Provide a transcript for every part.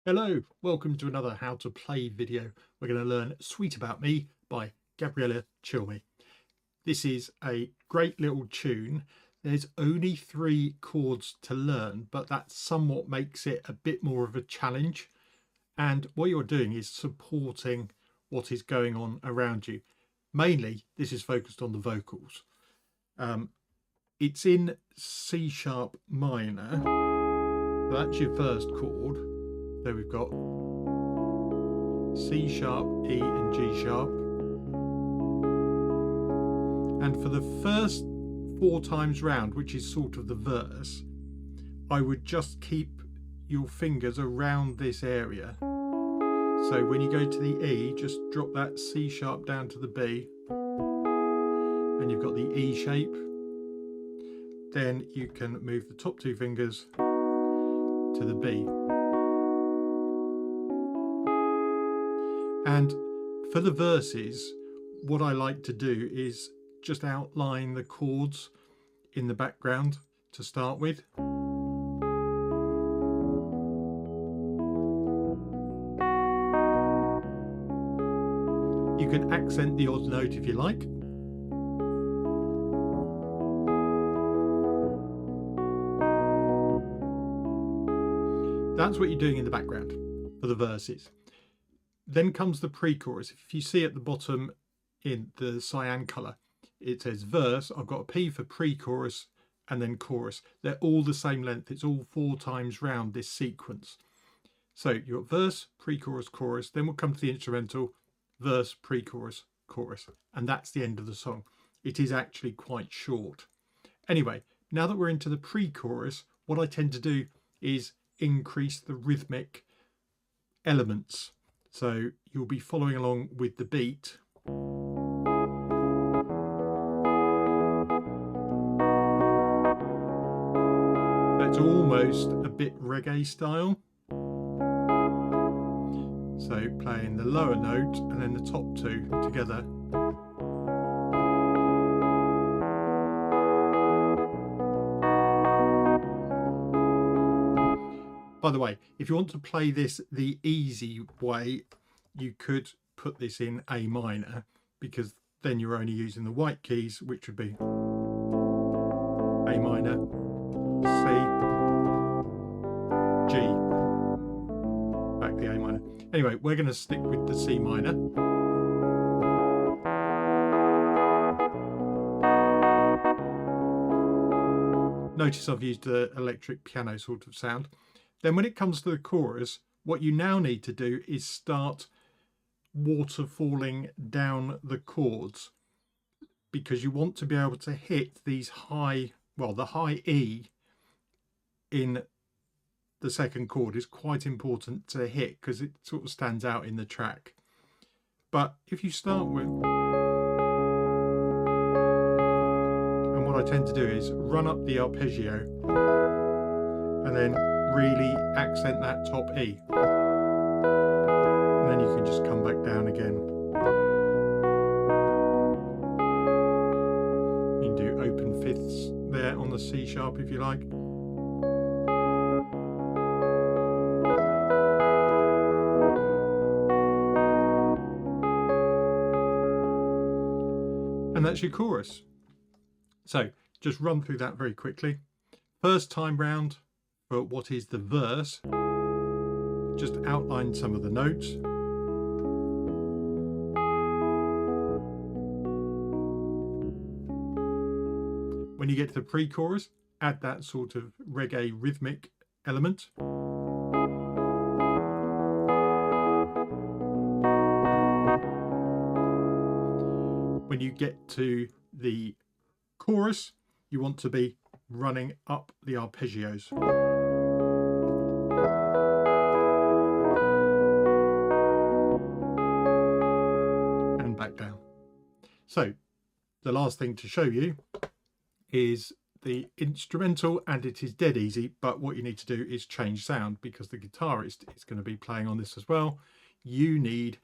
Hello, welcome to another how to play video. We're going to learn Sweet About Me by Gabriella Cilmi. This is a great little tune. There's only 3 chords to learn, but that somewhat makes it a bit more of a challenge. And what you're doing is supporting what is going on around you. Mainly, this is focused on the vocals. It's in C sharp minor. So that's your first chord. So we've got C sharp, E and G sharp. And for the first 4 times round, which is sort of the verse, I would just keep your fingers around this area. So when you go to the E, just drop that C sharp down to the B, and you've got the E shape. Then you can move the top 2 fingers to the B. And for the verses, what I like to do is just outline the chords in the background to start with. You can accent the odd note if you like. That's what you're doing in the background for the verses. Then comes the pre-chorus. If you see at the bottom in the cyan colour, it says verse. I've got a P for pre-chorus and then chorus. They're all the same length. It's all 4 times round this sequence. So you've got verse, pre-chorus, chorus. Then we'll come to the instrumental, verse, pre-chorus, chorus. And that's the end of the song. It is actually quite short. Anyway, now that we're into the pre-chorus, what I tend to do is increase the rhythmic elements. So you'll be following along with the beat. That's almost a bit reggae style. So playing the lower note and then the top 2 together. By the way, if you want to play this the easy way, you could put this in A minor, because then you're only using the white keys, which would be A minor, C, G, back the A minor. Anyway, we're going to stick with the C minor. Notice I've used the electric piano sort of sound. Then when it comes to the chorus, what you now need to do is start waterfalling down the chords, because you want to be able to hit these high, well, the high E in the second chord is quite important to hit because it sort of stands out in the track. But if you start with, and what I tend to do is run up the arpeggio and then really accent that top E, and then you can just come back down again. You can do open fifths there on the C sharp if you like. And that's your chorus. So just run through that very quickly. First time round, for what is the verse, just outline some of the notes. When you get to the pre-chorus, add that sort of reggae rhythmic element. When you get to the chorus, you want to be running up the arpeggios. And back down. So the last thing to show you is the instrumental, and it is dead easy, but what you need to do is change sound, because the guitarist is going to be playing on this as well. You need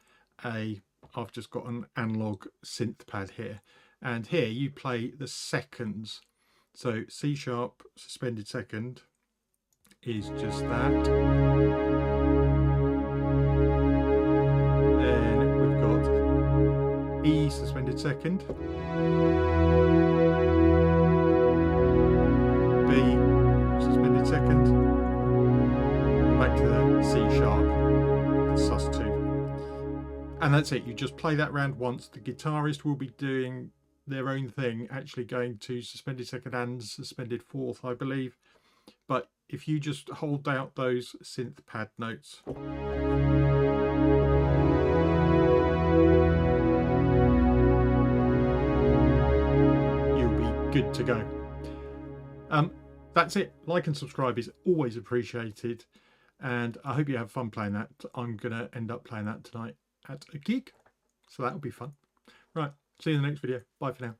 I've just got an analog synth pad here, and here you play the seconds. So C sharp suspended second is just that. second, B, suspended second, back to the C sharp, sus2. And that's it. You just play that round once. The guitarist will be doing their own thing, actually going to suspended second and suspended fourth, I believe. But if you just hold out those synth pad notes, you'll be good to go. That's it. Like and subscribe is always appreciated, and I hope you have fun playing that. I'm gonna end up playing that tonight at a gig, so that'll be fun. Right, see you in the next video. Bye for now.